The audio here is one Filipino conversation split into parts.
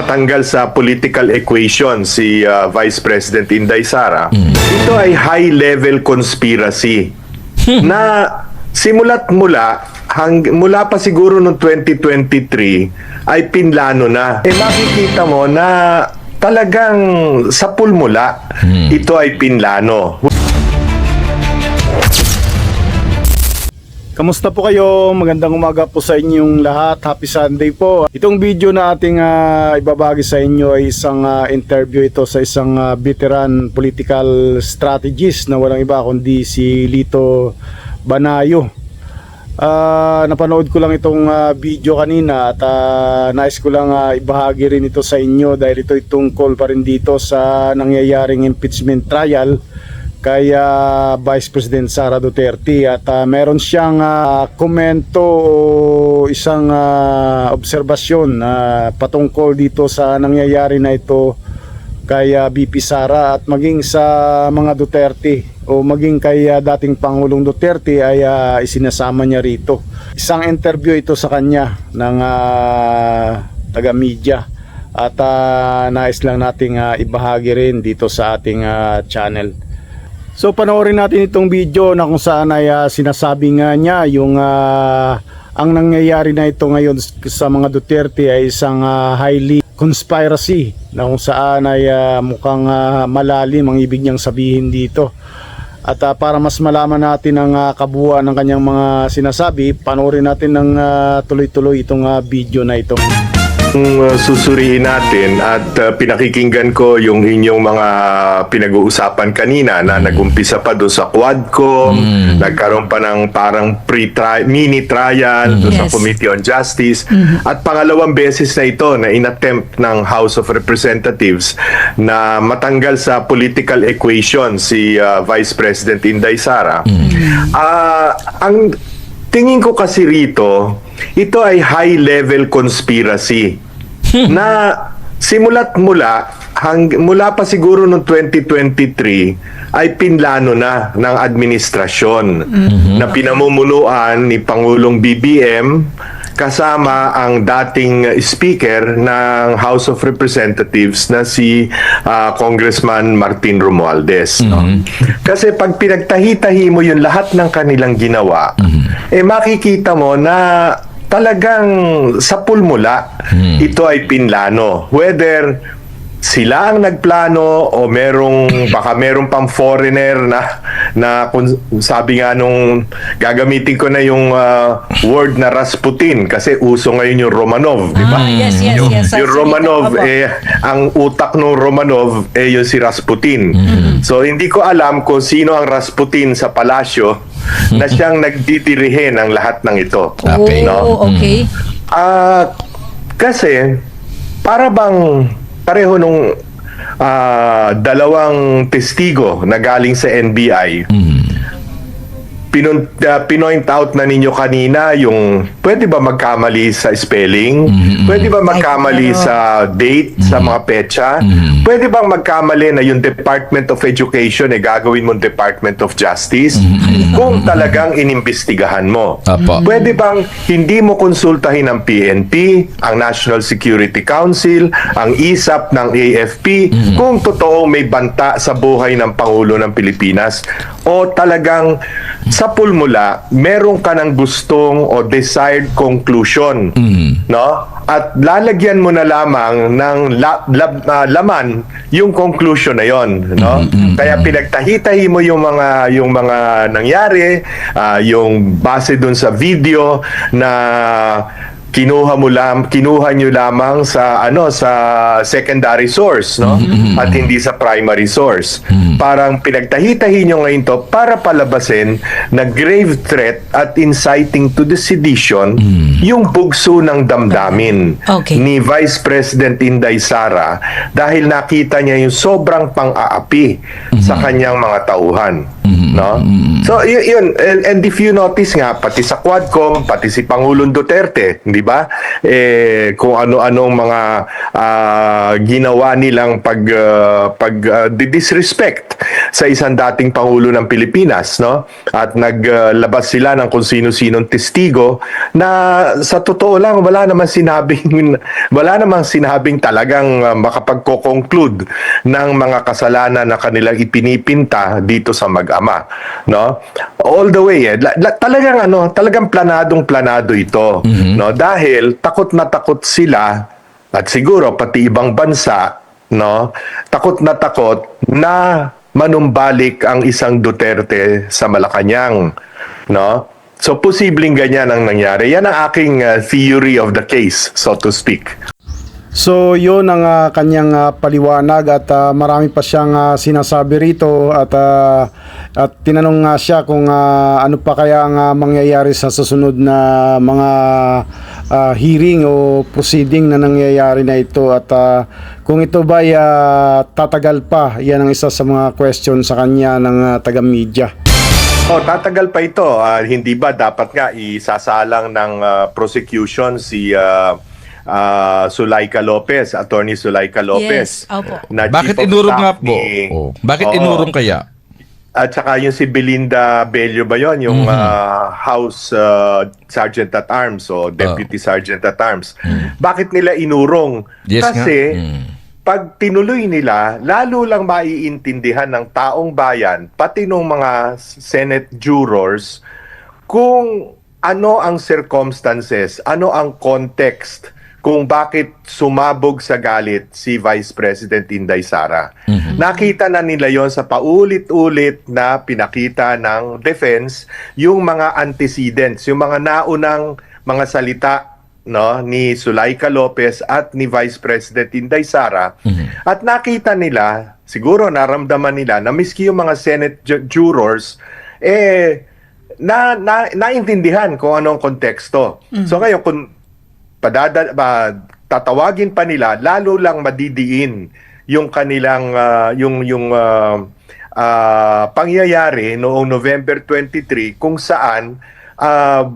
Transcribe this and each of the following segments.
matanggal sa political equation si Vice President Inday Sara, ito ay high-level conspiracy na simula't mula pa siguro noong 2023 ay pinlano na. Makikita mo na talagang sa pulmula ito ay pinlano. Kamusta po kayo? Magandang umaga po sa inyong lahat. Happy Sunday po. Itong video na ating ibabagi sa inyo ay isang interview ito sa isang veteran political strategist na walang iba kundi si Lito Banayo. Napanood ko lang itong video kanina at nais ko lang ibahagi rin ito sa inyo dahil ito ay tungkol pa rin dito sa nangyayaring impeachment trial kay Vice President Sara Duterte at meron siyang komento o isang obserbasyon patungkol dito sa nangyayari na ito kay VP Sara at maging sa mga Duterte o maging kay dating Pangulong Duterte ay isinasama niya rito. Isang interview ito sa kanya ng taga-media at nais lang nating ibahagi rin dito sa ating channel. So panoorin natin itong video na kung saan ay sinasabi nga niya yung ang nangyayari na ito ngayon sa mga Duterte ay isang highly conspiracy na kung saan ay mukhang malalim ang ibig niyang sabihin dito. At para mas malaman natin ang kabuuan ng kanyang mga sinasabi, panoorin natin ng tuloy-tuloy itong video na ito. Susuriin natin at pinakikinggan ko yung inyong mga pinag-uusapan kanina na nagumpisa pa doon sa Quadcom, nagkaroon pa ng parang mini trial doon sa Committee on Justice at pangalawang beses na ito na inattempt ng House of Representatives na matanggal sa political equation si Vice President Inday Sara. Ang tingin ko kasi rito, ito ay high-level conspiracy na simula't mula pa siguro noong 2023 ay pinlano na ng administrasyon na pinamumunuan ni Pangulong BBM kasama ang dating speaker ng House of Representatives na si Congressman Martin Romualdez. Kasi pag pinagtahi-tahi mo yung lahat ng kanilang ginawa, makikita mo na talagang sa pulmula ito ay pinlano. Whether sila ang nagplano o baka merong pang foreigner na sabi nga nung gagamitin ko na yung word na Rasputin kasi uso ngayon yung Romanov, di ba? Yes. Yung Romanov ang utak ng Romanov yung si Rasputin. So hindi ko alam kung sino ang Rasputin sa palasyo na siyang nagdidirihe ng lahat ng ito. Okay. Okay. Kasi para bang pareho nung dalawang testigo na galing sa NBI, pinoint out na ninyo kanina yung pwede ba magkamali sa spelling? Pwede ba magkamali sa date, sa mga petsa? Pwede bang magkamali na yung Department of Education gagawin mong Department of Justice? Kung talagang inimbestigahan mo. Pwede bang hindi mo konsultahin ang PNP, ang National Security Council, ang ISAP ng AFP, kung totoo may banta sa buhay ng Pangulo ng Pilipinas? O talagang sa pulmula, meron ka ng gustong o desired conclusion, no? At lalagyan mo na lamang ng laman yung conclusion na yon, no? Kaya pinagtahi-tahi mo yung mga nangyari, yung base dun sa video na kinuha nyo lamang sa sa secondary source, no? At hindi sa primary source. Parang pinagtahi-tahi nyo ngayon to para palabasin na grave threat at inciting to the sedition yung bugso ng damdamin ni Vice President Inday Sara dahil nakita niya yung sobrang pang-aapi sa kanyang mga tauhan. No? So yun, and if you notice nga pati sa Quadcom, pati si Pangulong Duterte, di ba? Kung ano-anong mga ginawa nilang disrespect sa isang dating pangulo ng Pilipinas, no? At naglabas sila ng kung sino-sinong testigo na sa totoo lang wala namang sinabing talagang makapagko-conclude ng mga kasalanan na kanilang ipinipinta dito sa mag-ama, no? All the way talagang planadong-planado ito, no? Dahil takot na takot sila at siguro pati ibang bansa, no? Takot na manumbalik ang isang Duterte sa Malacanang, no? So posibleng ganyan ang nangyari. Yan ang aking theory of the case, so to speak. So yun ang kanyang paliwanag at marami pa siyang sinasabi rito at tinanong nga siya kung ano pa kaya ang mangyayari sa susunod na mga hearing o proceeding na nangyayari na ito at kung ito ba tatagal pa. Yan ang isa sa mga question sa kanya ng taga-media. Tatagal pa ito. Hindi ba dapat nga isasalang ng prosecution si Zulaika Lopez, Attorney Zulaika Lopez. Yes, opo. Na Bakit chief of inurong staff nga po? Bakit inurong kaya? At saka yung si Belinda Bello ba yun? Yung House Sergeant at Arms o Deputy Sergeant at Arms. Bakit nila inurong? Yes, Kasi pag tinuloy nila, lalo lang maiintindihan ng taong bayan, pati ng mga Senate jurors, kung ano ang circumstances, ano ang context kung bakit sumabog sa galit si Vice President Inday Sara. Nakita na nila yon sa paulit-ulit na pinakita ng defense, yung mga antecedents, yung mga naunang mga salita, no, ni Zulaika Lopez at ni Vice President Inday Sara. At nakita nila, siguro naramdaman nila na miski yung mga Senate jurors naintindihan kung anong konteksto. So ngayon kung tatawagin pa nila, lalo lang madidiin yung kanilang pangyayari noong November 23 kung saan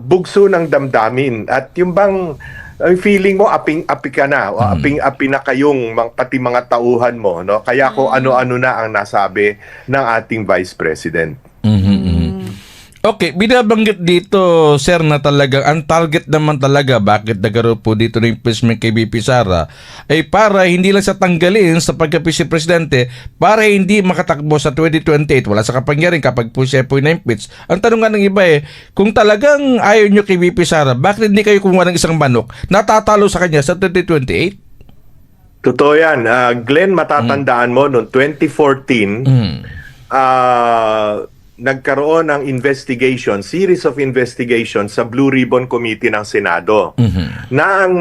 bugso ng damdamin at yung bang feeling mo aping-api ka na o aping-api na kayong pati mga tauhan mo, no? Kaya kung ano-ano na ang nasabi ng ating Vice President. Okay, binabanggit dito, sir, na talagang ang target naman talaga, bakit nagkaroon po dito ng impeachment kay VP Sara, ay para hindi lang sa tanggalin sa pagka-vice presidente, para hindi makatakbo sa 2028, wala sa kapangyarihan kapag po siya po na-impeach. Ang tanong nga ng iba kung talagang ayaw nyo kay VP Sara, bakit hindi kayo kumuha ng isang manok, natatalo sa kanya sa 2028? Totoo yan. Glenn, matatandaan mo, noong 2014, nagkaroon ng series of investigation sa Blue Ribbon Committee ng Senado na ang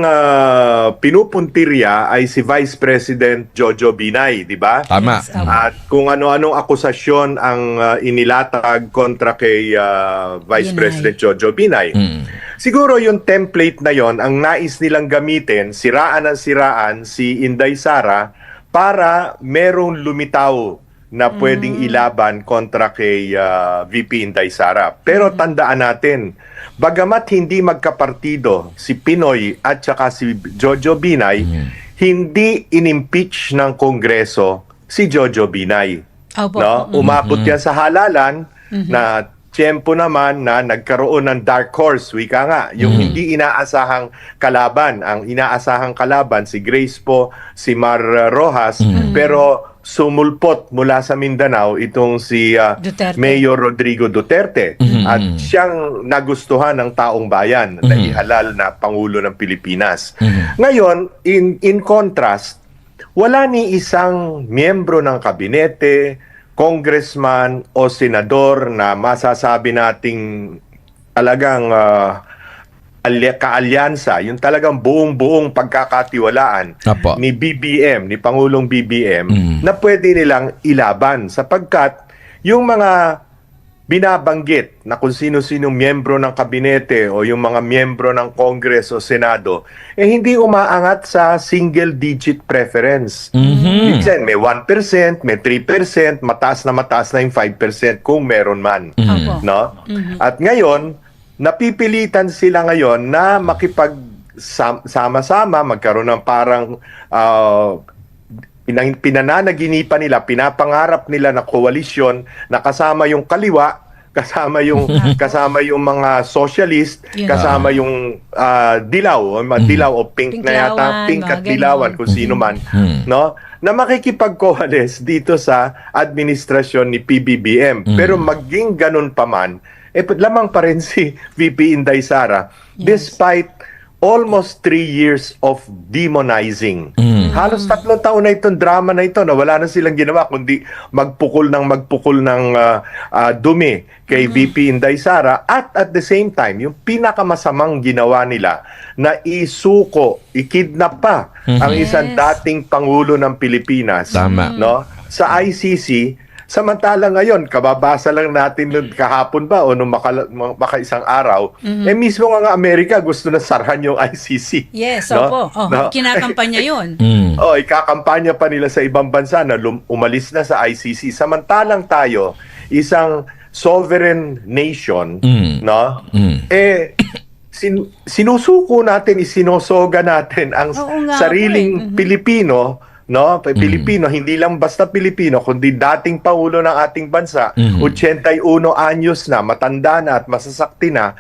pinupuntirya ay si Vice President Jojo Binay, di ba? Tama. Yes, At kung ano-anong akusasyon ang inilatag kontra kay Vice Binay. President Jojo Binay. Siguro yung template na yon ang nais nilang gamitin, siraan si Inday Sara para merong lumitaw na pwedeng ilaban kontra kay VP Inday Sara. Pero tandaan natin, bagamat hindi magkapartido si Pinoy at saka si Jojo Binay, hindi inimpeach ng Kongreso si Jojo Binay. Opo. No? Umabot yan sa halalan na tiyempo naman na nagkaroon ng dark horse, wika nga, yung hindi inaasahang kalaban. Ang inaasahang kalaban, si Grace po, si Mar Rojas, pero sumulpot mula sa Mindanao itong si Duterte. Mayor Rodrigo Duterte. At siyang nagustuhan ng taong bayan na ihalal na Pangulo ng Pilipinas. Ngayon, in contrast, wala ni isang miyembro ng kabinete, congressman o senador na masasabi nating talagang kaalyansa, yung talagang buong-buong pagkakatiwalaan Apo. ni BBM, ni Pangulong BBM, na pwede nilang ilaban sapagkat yung mga binabanggit na kung sino-sinong miyembro ng kabinete o yung mga miyembro ng Congress o Senado, hindi umaangat sa single-digit preference. Minsan may 1%, may 3%, mataas na yung 5% kung meron man. Opo. No? At ngayon, napipilitan sila ngayon na makipagsama-sama, magkaroon ng parang pinananaginipan nila, pinapangarap nila na koalisyon na kasama yung kaliwa, kasama yung mga socialist, Yun. kasama yung dilaw o pink na yata, Pinklawan, pink at mga dilawan ganon. kung sino man, no? Na makikipag-coalesce dito sa administrasyon ni PBBM. Pero maging ganun pa man, lamang pa rin si VP Inday Sara despite almost 3 years of demonizing. Halos 3 taon na itong drama na ito na wala na silang ginawa kundi magpukol ng dumi kay VP Inday Sara, at the same time yung pinakamasamang ginawa nila na ikidnap pa ang isang dating Pangulo ng Pilipinas. Tama. No? Sa ICC. Samantala ngayon, kababasa lang natin nun kahapon ba o nung maka isang araw, mismo nga Amerika gusto na sarahan yung ICC. Yes, no? opo. Kinakampanya yun. Ikakampanya pa nila sa ibang bansa na umalis na sa ICC. Samantalang tayo, isang sovereign nation, no? Sinusuko natin, isinosoga natin ang Oo nga sariling Pilipino, no? Pilipino, hindi lang basta Pilipino, kundi dating Pangulo ng ating bansa, 81 anyos na, matanda na at masasakti na,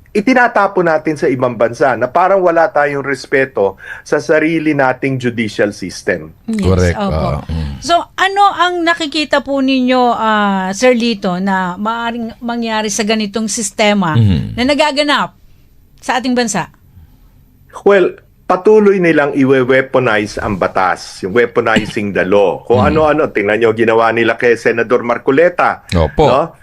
itinatapo natin sa ibang bansa na parang wala tayong respeto sa sarili nating judicial system. Yes, Correct. opo. So, ano ang nakikita po ninyo, Sir Lito, na maaaring mangyari sa ganitong sistema na nagaganap sa ating bansa? Well, patuloy nilang iwe-weaponize ang batas, yung weaponizing the law. Kung ano-ano, tingnan nyo, ginawa nila kay Senador Marcoleta. Opo. No?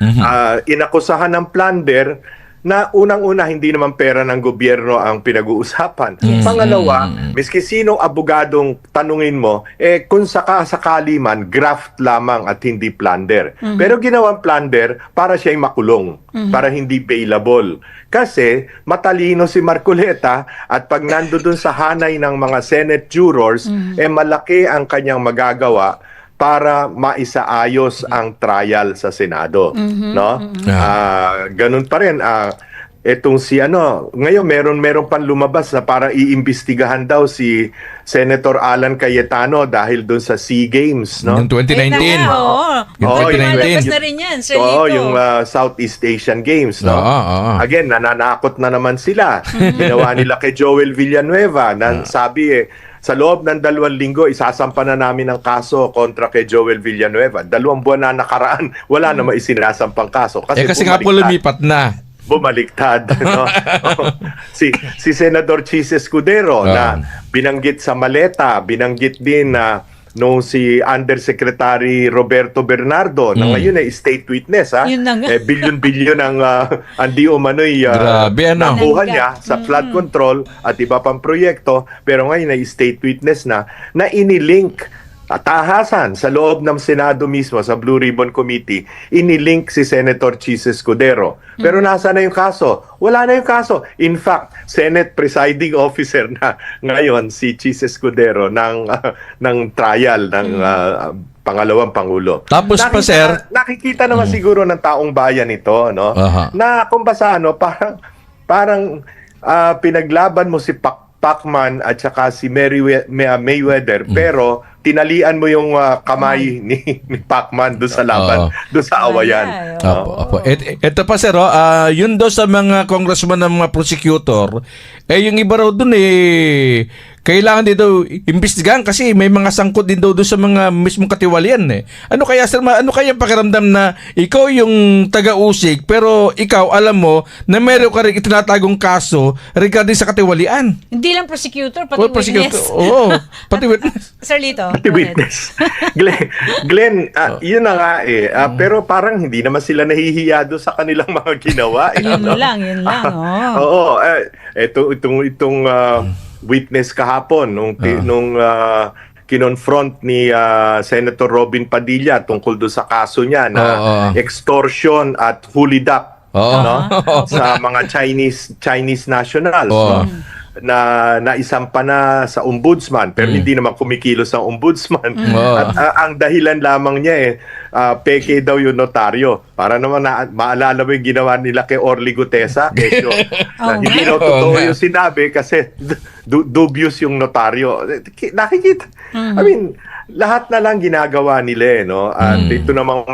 Inakusahan ng plunder na unang-una hindi naman pera ng gobyerno ang pinag-uusapan. Pangalawa, miski sinong abogadong tanungin mo, kung sakali man, graft lamang at hindi plunder. Pero ginawang plunder para siya'y makulong, para hindi bailable. Kasi matalino si Marcoleta at pag nandoon sa hanay ng mga Senate jurors, malaki ang kanyang magagawa para maisaayos ang trial sa Senado, no? Ganun pa rin etong ngayon meron pang lumabas na para iimbestigahan daw si Senator Alan Cayetano dahil doon sa SEA Games, no? Yung 2019. Yung Yung 2019. 2019. na rin yan, Sir Lito. yung Southeast Asian Games, no? Oo. Again, nananakot na naman sila. Ginawa nila kay Joel Villanueva na sabi sa loob ng 2 linggo, isasampa na namin ang kaso kontra kay Joel Villanueva. 2 buwan na nakaraan, wala na maisinasampang kaso. Kasi nga po lumipat na. Bumaliktad. No? si Senador Chis Escudero na binanggit sa maleta, binanggit din na nung si Undersecretary Roberto Bernardo na ngayon ay state witness, Yun na nga. bilyon-bilyon ang andi umano'y Grabe, ano? nakuha niya sa flood control at iba pang proyekto, pero ngayon ay state witness na inilink tahasan sa loob ng Senado mismo sa Blue Ribbon Committee, inilink si Senator Chis Escudero. Pero nasa na yung kaso? Wala na yung kaso. In fact, Senate Presiding Officer na ngayon si Chis Escudero ng trial ng pangalawang Pangulo. Tapos pa, sir, nakikita naman siguro ng taong bayan ito, no? Na kung basa parang pinaglaban mo si Pacman at saka si Mayweather, pero tinalian mo yung kamay ni Pacman doon sa laban, doon sa awayan. Opo. Ito pa, sir, yun daw sa mga congressman ng mga prosecutor, yung iba raw dun kailangan din daw imbestigahan kasi may mga sangkot din daw doon sa mga mismong katiwalian Ano kaya, sir, ano kaya pakiramdam na ikaw yung taga-usig pero ikaw alam mo na meron ka rin itinatagong kaso regarding sa katiwalian? Hindi lang prosecutor, pati witness. Oo, pati witness. Sir Lito. Pati witness. Glenn, yun na nga pero parang hindi naman sila nahihiya doon sa kanilang mga ginawa. Yun lang. Oo. Itong witness kahapon nung kinonfront ni Senator Robin Padilla tungkol doon sa kaso niya na extortion at hulidak, no? Sa mga Chinese nationals, no? naisampa na sa ombudsman pero hindi naman kumikilos ang ombudsman. At ang dahilan lamang niya peke daw yung notaryo. Para naman maalala mo yung ginawa nila kay Orly Gutesa. Kesyo, na hindi daw totoo yung sinabi kasi dubious yung notaryo. Nakikita. I mean, lahat na lang ginagawa nila, no? At ito namang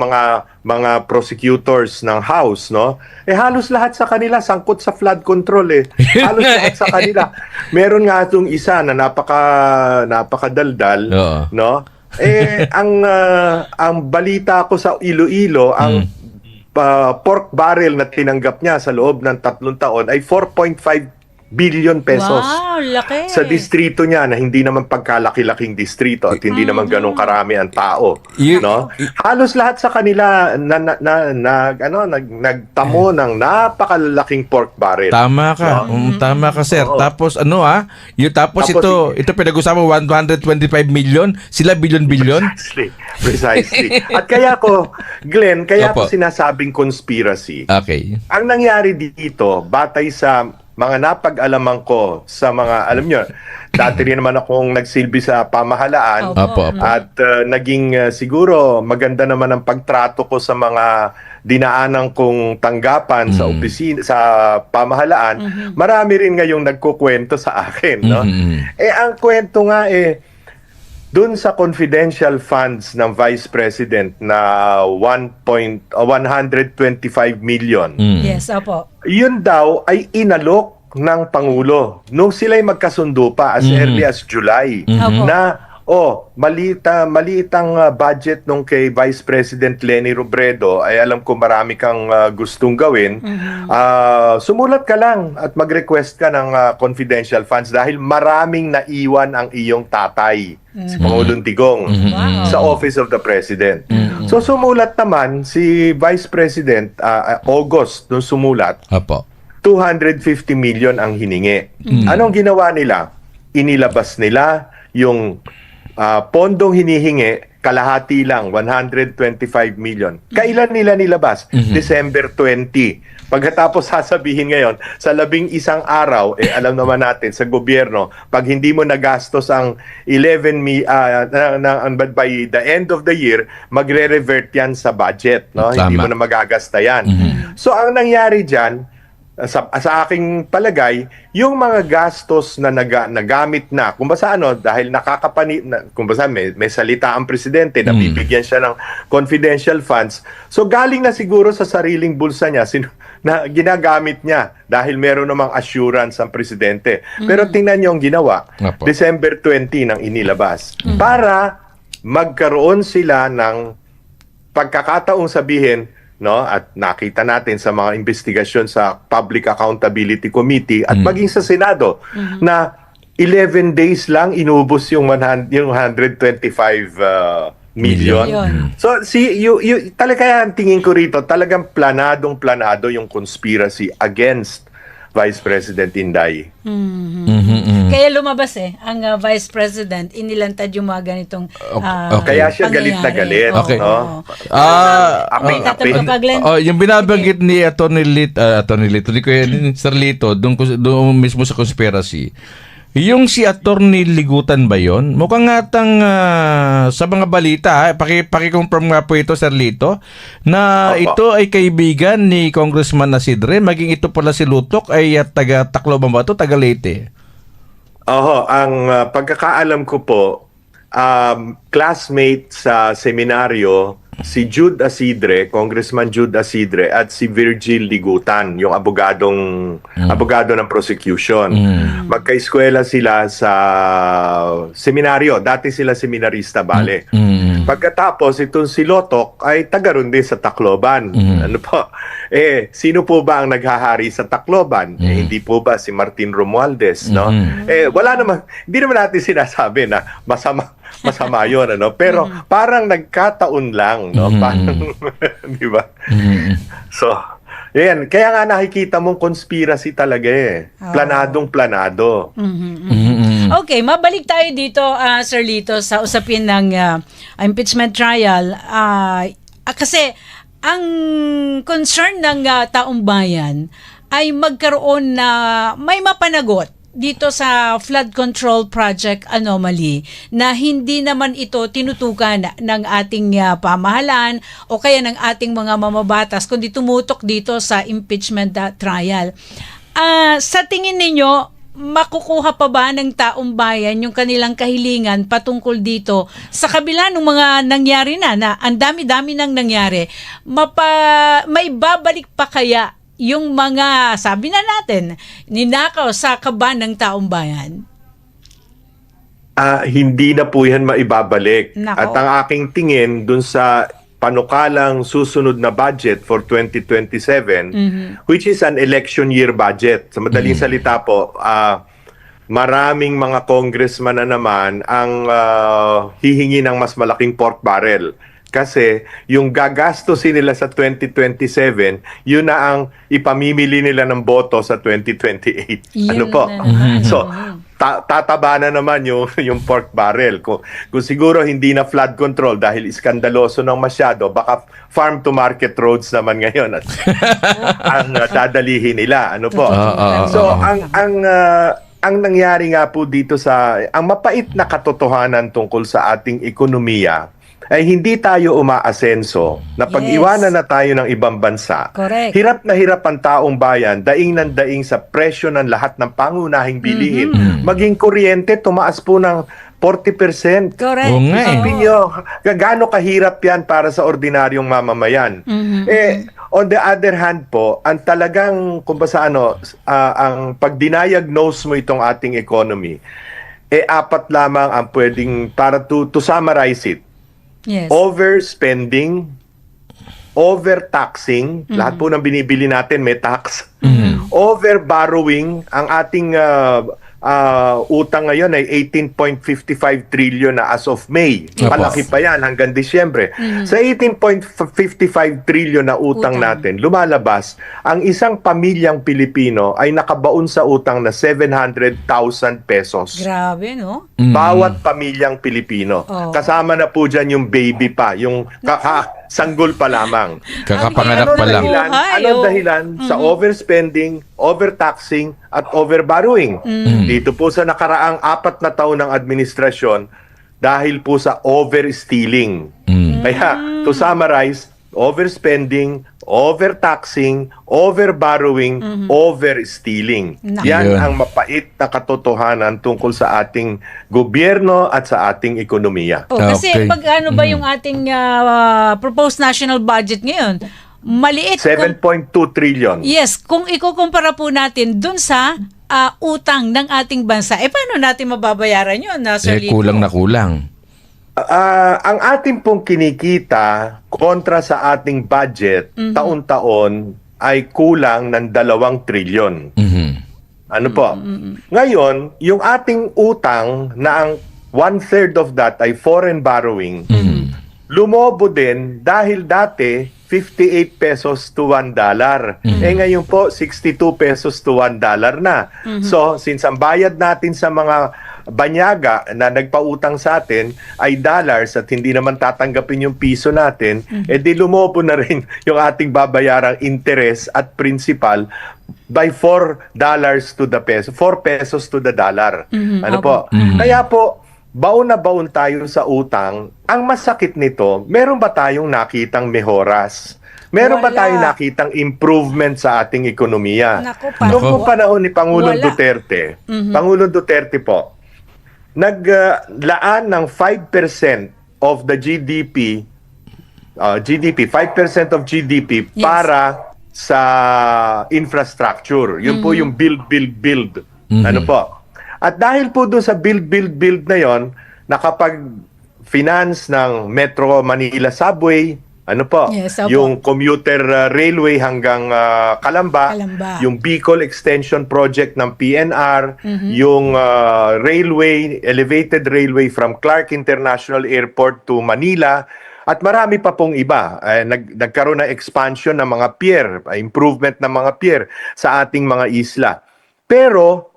mga prosecutors ng House, no? Halos lahat sa kanila sangkot sa flood control Halos lahat sa kanila. Meron nga itong isa na napakadaldal, no? Ang balita ko sa Iloilo, ang pork barrel na tinanggap niya sa loob ng 3 taon ay 4.5 billion pesos. Wow, laki. Sa distrito niya na hindi naman pagkalaki-laking distrito at hindi naman ganun karami ang tao, no? Halos lahat sa kanila nagtamo ng napakalaking pork barrel. Tama ka. Tama ka, sir. Tapos tapos ito pinag-usapan 125 million, sila billion-billion. Precisely. At kaya ko, Glenn, ko sinasabing conspiracy. Okay. Ang nangyari dito, batay sa mga napag-alaman ko sa mga, alam nyo, dati rin naman akong nagsilbi sa pamahalaan. Opo. At naging siguro maganda naman ang pagtrato ko sa mga dinaanan kong tanggapan sa opisina, sa pamahalaan. Marami rin ngayong nagkukwento sa akin, no? Ang kwento nga dun sa confidential funds ng Vice President na 125 million. Yes, opo. Yun daw ay inalok ng Pangulo nung sila'y magkasundo pa as early as July na maliitang budget nung kay Vice President Leni Robredo ay alam ko marami kang gustong gawin. Sumulat ka lang at mag-request ka ng confidential funds dahil maraming naiwan ang iyong tatay, si Pangulong Digong, sa Office of the President. So sumulat naman si Vice President August nung sumulat. Opo. 250 million ang hiningi. Anong ginawa nila? Inilabas nila yung pondong hinihingi, kalahati lang, 125 million. Kailan nila nilabas? December 20. Pagkatapos sasabihin ngayon, sa 11 araw, alam naman natin sa gobyerno, pag hindi mo nagastos ang 11 by the end of the year, magre-revert yan sa budget. No? Hindi mo na magagasta yan. So ang nangyari dyan, sa aking palagay, yung mga gastos na nagamit na, kumbaga dahil kumbaga may salita ang presidente na bibigyan siya ng confidential funds. So galing na siguro sa sariling bulsa niya na ginagamit niya dahil meron namang assurance ang presidente. Pero tingnan niyo ang ginawa. December 20 nang inilabas. Para magkaroon sila ng pagkakataong sabihin, no, at nakita natin sa mga investigasyon sa Public Accountability Committee at maging sa Senado na 11 days lang inubos yung 125 million. So talaga ang tingin ko rito, talagang planado yung conspiracy against Vice President Inday. Kaya lumabas ang Vice President, inilantad yung mga ganitong kaya siya galit na galit. Okay. No? Yung binabanggit ni Atty. Sir Lito, doon mismo sa conspiracy, yung si Atty. Ligutan ba yun? Mukhang ngatang sa mga balita, paki-confirm nga po ito, Sir Lito, na ito ay kaibigan ni Congressman Asidre, maging ito pala si Lutok ay taga Tacloban ba ito? Taga Leyte. Ang pagkakaalam ko po, classmate sa seminaryo, si Jude Asidre, Congressman Jude Asidre, at si Virgil Ligutan, yung abogado ng prosecution. Magkaeskwela sila sa seminaryo. Dati sila seminarista, bale. Pagkatapos, itong si Lotok ay taga ron din sa Tacloban. Ano po? Sino po ba ang naghahari sa Tacloban? Hindi po ba si Martin Romualdez, no? Wala naman, hindi naman natin sinasabi na masama yun, ano? Pero parang nagkataon lang, no? Parang, di ba? So, yan. Kaya nga nakikita mong conspiracy talaga Planadong-planado. Okay, mabalik tayo dito, Sir Lito, sa usapin ng impeachment trial. Kasi ang concern ng taong bayan ay magkaroon na may mapanagot dito sa flood control project anomaly na hindi naman ito tinutukan ng ating pamahalaan o kaya ng ating mga mamabatas kundi tumutok dito sa impeachment trial. Sa tingin ninyo, makukuha pa ba ng taong bayan yung kanilang kahilingan patungkol dito sa kabila ng mga nangyari na ang dami-dami nang nangyari? Maibabalik pa kaya yung mga, sabi na natin, ninakaw sa kaban ng taong bayan? Hindi na po yan maibabalik. Nako. At ang aking tingin dun sa panukalang susunod na budget for 2027, which is an election year budget. Sa madaling salita po, maraming mga congressman na naman ang hihingi ng mas malaking pork barrel. Kasi yung gagastusin nila sa 2027, yun na ang ipamimili nila ng boto sa 2028. Yun Ano po? na naman. So, tataba na naman yung pork barrel. Kung siguro hindi na flood control dahil iskandaloso ng masyado, baka farm to market roads naman ngayon at ang dadalihin nila. Ano po? So, ang nangyari nga po dito ang mapait na katotohanan tungkol sa ating ekonomiya ay hindi tayo umaasenso na pag-iwanan na tayo ng ibang bansa. Correct. Hirap na hirap ang taong bayan, daing ng daing sa presyo ng lahat ng pangunahing bilihin. Maging kuryente, tumaas po ng 40%. Correct. Oo nga eh. Isipin nyo, gaano kahirap yan para sa ordinaryong mamamayan. On the other hand po, ang talagang, ang pag-diagnose mo itong ating economy, apat lamang ang pwedeng, para to summarize it. Yes. Overspending, overtaxing, lahat po ng binibili natin may tax. Overborrowing, ang ating utang ngayon ay 18.55 trillion na as of May. Malaki pa yan hanggang Disyembre. Sa 18.55 trillion na utang natin, lumalabas, ang isang pamilyang Pilipino ay nakabaon sa utang na 700,000 pesos. Grabe, no? Bawat pamilyang Pilipino. Oh. Kasama na po dyan yung baby pa, yung sanggol pa lamang. Kakapanganak pa lang. Anong dahilan sa overspending, overtaxing, at overborrowing? Dito po sa nakaraang 4 na taon ng administrasyon dahil po sa overstealing. Kaya, to summarize, overspending, overtaxing, overborrowing, overstealing. Yan Yun. ang mapait na katotohanan tungkol sa ating gobyerno at sa ating ekonomiya. Kasi Okay. pag ano ba yung ating proposed national budget ngayon, maliit. 7.2 trillion. Yes, kung ikukumpara po natin dun sa utang ng ating bansa, paano natin mababayaran yun, Sir Lito? Kulang na kulang. Ang ating pong kinikita kontra sa ating budget taon-taon ay kulang ng 2 trilyon. Ano po? Ngayon, yung ating utang na ang 1/3 of that ay foreign borrowing, lumobo din dahil dati 58 pesos to $1. Ngayon po 62 pesos to $1 na. So, since ang bayad natin sa mga banyaga na nagpautang sa atin ay dollars at hindi naman tatanggapin yung piso natin, di lumobo na rin yung ating babayarang interest at principal by $4 to the peso, 4 pesos to the dollar. Ano po? Kaya po, baon na baon tayo sa utang. Ang masakit nito, meron ba tayong nakitang mehoras? Meron ba Wala. tayong nakitang improvement sa ating ekonomiya? Naku, Noong po panahon ni Pangulong Wala. Duterte, Pangulong Duterte po, naglaan ng 5% of the GDP, 5% of GDP Yes. para sa infrastructure. Yun po yung build. Ano po? At dahil po doon sa build na yon, nakapag-finance ng Metro Manila Subway, ano po? Yes, opo. Yung commuter railway hanggang Calamba, Calamba. yung Bicol Extension Project ng PNR, yung elevated railway from Clark International Airport to Manila, at marami pa pong iba. Nagkaroon ng expansion ng mga pier, improvement ng mga pier sa ating mga isla. Pero,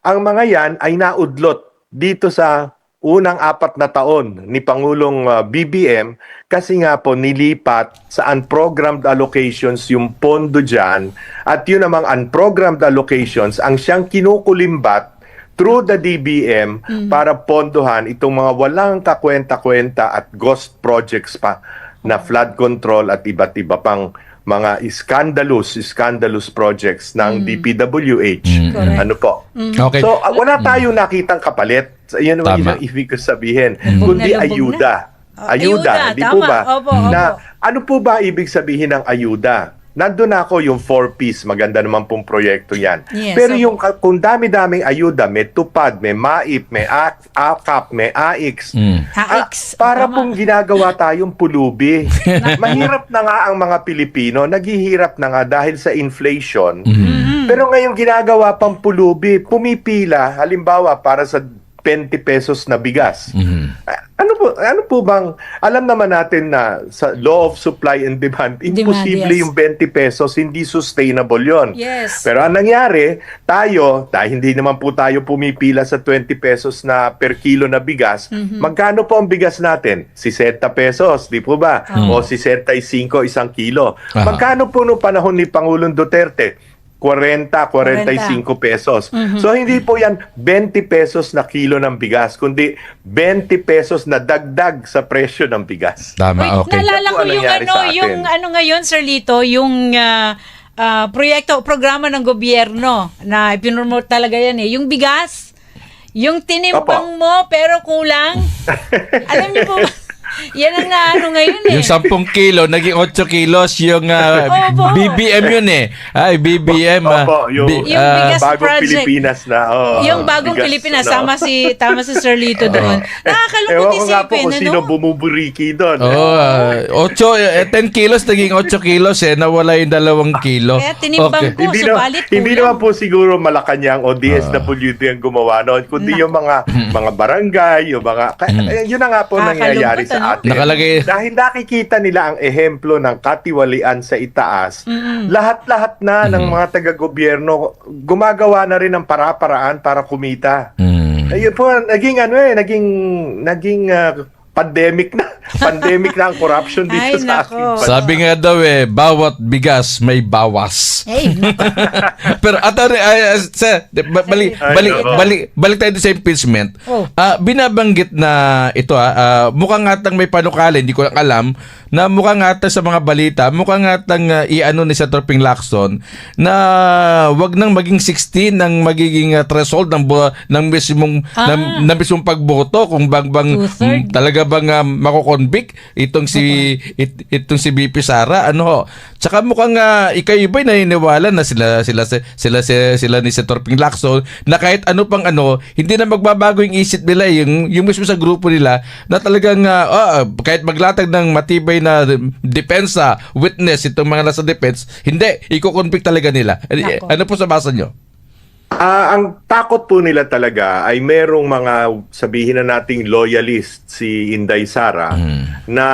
ang mga yan ay naudlot dito sa unang 4 na taon ni Pangulong BBM kasi nga po nilipat sa unprogrammed allocations yung pondo dyan at yun namang unprogrammed allocations ang siyang kinukulimbat through the DBM para pondohan itong mga walang kakwenta-kwenta at ghost projects pa na flood control at iba't iba pang mga scandalous projects ng DPWH. Correct. Ano po? Okay. So, wala tayong nakitang kapalit. Yan naman Tama. yung ibig ko sabihin. Lubog Kundi na lubog ayuda. Ayuda, di po tama. ba? Opo, opo. Na, ano po ba ibig sabihin ng ayuda? Nandun na ako yung 4Ps, maganda naman pong proyekto yan. Yes, Pero opo. yung kung dami-daming ayuda, may TUPAD, may MAIP, may AKAP, may AIX, AIX, para tama. pong ginagawa tayong pulubi. Mahirap na nga ang mga Pilipino, naghihirap na nga dahil sa inflation. Pero ngayong ginagawa pang pulubi, pumipila, halimbawa para sa 20 pesos na bigas. Ano po bang, alam naman natin na sa law of supply and demand, imposible yes. yung 20 pesos, hindi sustainable yon. Yes. Pero ang nangyari, tayo, dahil hindi naman po tayo pumipila sa 20 pesos na per kilo na bigas, magkano po ang bigas natin? 60 pesos, di po ba? O 65 isang kilo. Aha. Magkano po noong panahon ni Pangulong Duterte? 45 pesos. So hindi po yan 20 pesos na kilo ng bigas, kundi 20 pesos na dagdag sa presyo ng bigas. Tama, Wait, okay. naalala Yan po ko ang yung nangyari sa atin. yung ngayon, Sir Lito, yung programa ng gobyerno na ipinromote talaga yan eh. Yung bigas, yung tinimbang Opo. mo pero kulang. Alam niyo po ba? Yan ang ngayon eh. Yung 10 kilo, naging 8 kilos, yung Opo. BBM yun eh. Ay, BBM. Opo, yung Yung bigas bagong project. Pilipinas na. Yung bagong bigas, Pilipinas, ano. tama si Sir Lito doon. Nakakalungkot Ewan ko nga po isipin, kung sino ano? bumuburiki doon. Oh, 10 kilos, naging 8 kilos eh. Nawala yung 2 kilo. Kaya tinimbang ko, Hindi, subalit hindi kulang. naman po siguro Malacanang o DSWD ang gumawa noon, kundi yung mga barangay, yung mga yun na nga po nangyayari Nakakalungkot, sa ano? atin. Nakalagay. Dahil nakikita nila ang ehemplo ng katiwalian sa itaas, lahat-lahat na ng mga taga-gobyerno gumagawa na rin ng para-paraan para kumita. Ayun po, naging pandemic na ang corruption dito Ay, sa nako. ating bansa. Sabi nga daw eh, bawat bigas may bawas. Hey, Pero attorney, balik tayo sa impeachment. Oh. Binabanggit na ito mukhang atang may panukalan, hindi ko lang alam, na mukhang atang sa mga balita, mukhang atang iano ni Senator Ping Lacson na wag nang maging 16 ang magiging threshold ng mismong ng mismong pagboto kung bang Two-third. talaga bang mako-convict itong si BP Sara, ano ho. Tsaka mukhang ikay iba'y naniniwala na sila ni Senator Ping Lacson na kahit ano pang ano, hindi na magbabago yung isip nila, yung mismo sa grupo nila na talagang kahit maglatag ng matibay na depensa, witness itong mga nasa defense, hindi, iko-convict talaga nila. Nako. Ano po sa basa nyo? Ang takot po nila talaga ay merong mga, sabihin na nating loyalist si Inday Sara na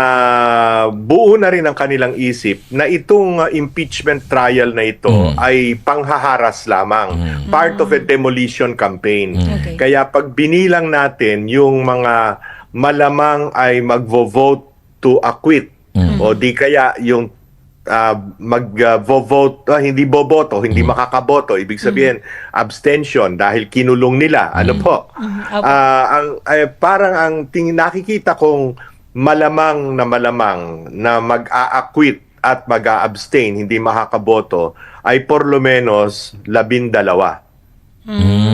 buo na rin ang kanilang isip na itong impeachment trial na ito ay panghaharas lamang. Part of a demolition campaign. Okay. Kaya pag binilang natin yung mga malamang ay magvo-vote to acquit o di kaya yung mag-vote, hindi boboto, hindi makakaboto, ibig sabihin abstention dahil kinulong nila. Ano po? Parang ang nakikita kong malamang na mag-a-acquit at mag-a-abstain, hindi makakaboto, ay por lo menos 12.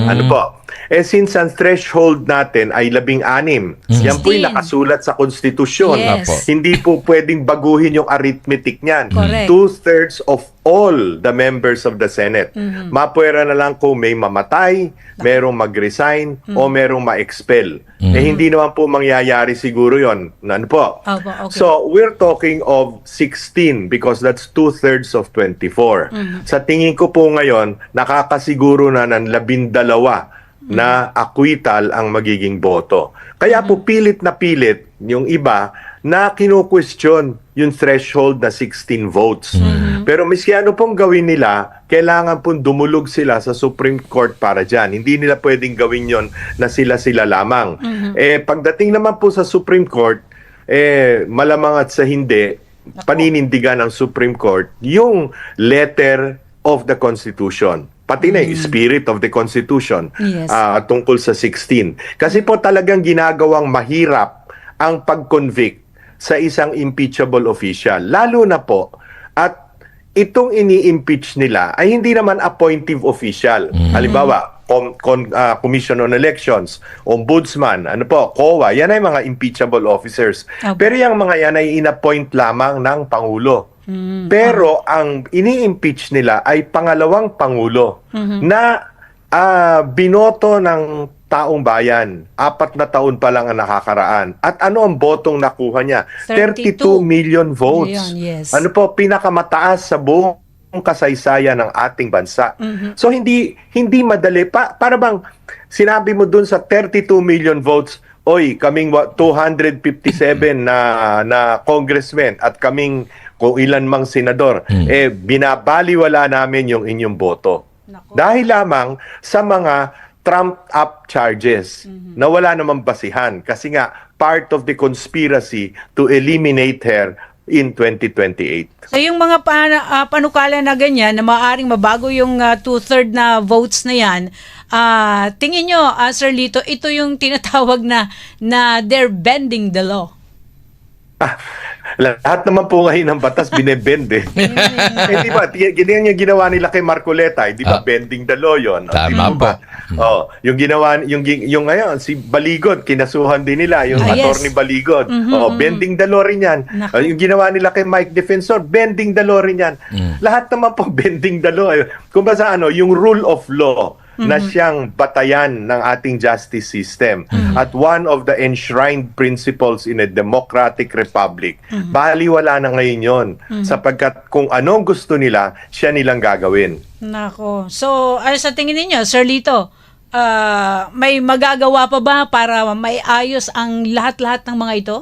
Ano po? Since ang threshold natin ay 16, yan po'y 16. nakasulat sa konstitusyon. Yes. Apo. Hindi po pwedeng baguhin yung arithmetic niyan. Correct. 2/3 of all the members of the Senate. Mapwera na lang kung may mamatay, merong mag-resign, o merong ma-expel. Hindi naman po mangyayari siguro yon. Ano po? Opo, okay. So, we're talking of 16 because that's 2/3 of 24. Sa tingin ko po ngayon, nakakasiguro na ng 12 na acquittal ang magiging boto. Kaya po pilit na pilit yung iba na kinu-question yung threshold na 16 votes. Pero miski ano pong gawin nila, kailangan pong dumulog sila sa Supreme Court para dyan. Hindi nila pwedeng gawin yon na sila-sila lamang. Pagdating naman po sa Supreme Court, malamang at sa hindi, paninindigan ng Supreme Court yung letter of the Constitution. Pati na yung spirit of the Constitution Yes. tungkol sa 16. Kasi po talagang ginagawang mahirap ang pag-convict sa isang impeachable official. Lalo na po, at itong ini-impeach nila ay hindi naman appointive official. Halimbawa, Commission on Elections, Ombudsman, COA, yan ay mga impeachable officers. Okay. Pero yung mga yan ay inappoint lamang ng Pangulo. Pero ang ini-impeach nila ay pangalawang Pangulo na binoto ng taong bayan. 4 na taon pa lang ang nakakaraan. At ano ang botong nakuha niya? 32 million votes. Million, yes. Ano po, pinakamataas sa buong kasaysayan ng ating bansa. So hindi madali para bang sinabi mo dun sa 32 million votes, oy, kaming 257 na congressmen at kaming kung ilan mang senador, binabaliwala namin yung inyong boto. Nako. Dahil lamang sa mga trumped up charges na wala namang basihan kasi nga part of the conspiracy to eliminate her in 2028. So yung mga panukala na ganyan na maaaring mabago yung 2/3 na votes na yan, tingin nyo, Sir Lito, ito yung tinatawag na they're bending the law. Lahat naman po ngayon ng batas binebend eh. Di ba? Ganyan yung ginawa nila kay Marcoleta, di ba? Bending the law yun. Tama Di ba? Yung ginawa, yung ngayon, si Baligod, kinasuhan din nila, yung yes. attorney Baligod. Bending the law rin yan. Naku. Yung ginawa nila kay Mike Defensor, bending the law rin yan. Lahat naman po bending the law. Kung ba sa yung rule of law, na siyang batayan ng ating justice system at one of the enshrined principles in a democratic republic. Baliwala na ngayon yon sapagkat kung anong gusto nila, siya nilang gagawin. Nako. So, ano sa tingin ninyo, Sir Lito, may magagawa pa ba para maiayos ang lahat-lahat ng mga ito?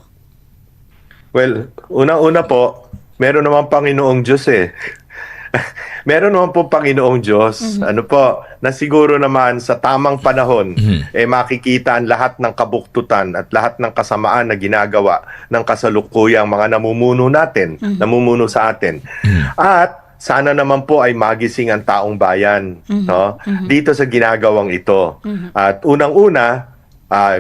Well, una-una po, meron naman Panginoong Diyos eh. Meron naman po Panginoong Diyos, na siguro naman sa tamang panahon, makikita ang lahat ng kabuktutan at lahat ng kasamaan na ginagawa ng kasalukuyang mga namumuno natin, namumuno sa atin. At sana naman po ay magising ang taong bayan dito sa ginagawang ito. At unang-una,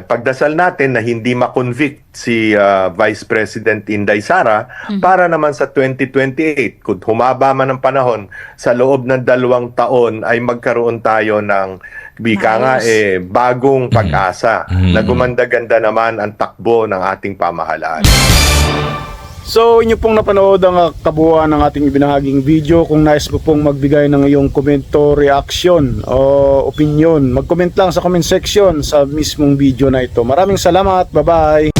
pagdasal natin na hindi ma-convict si Vice President Inday Sara para naman sa 2028, kung humaba man ang panahon, sa loob ng 2 taon ay magkaroon tayo ng bagong pag-asa na gumanda-ganda naman ang takbo ng ating pamahalaan. So, inyo pong napanood ang kabuuan ng ating ibinahaging video. Kung nais mo pong magbigay ng iyong komento, reaction o opinion, mag-comment lang sa comment section sa mismong video na ito. Maraming salamat. Bye-bye!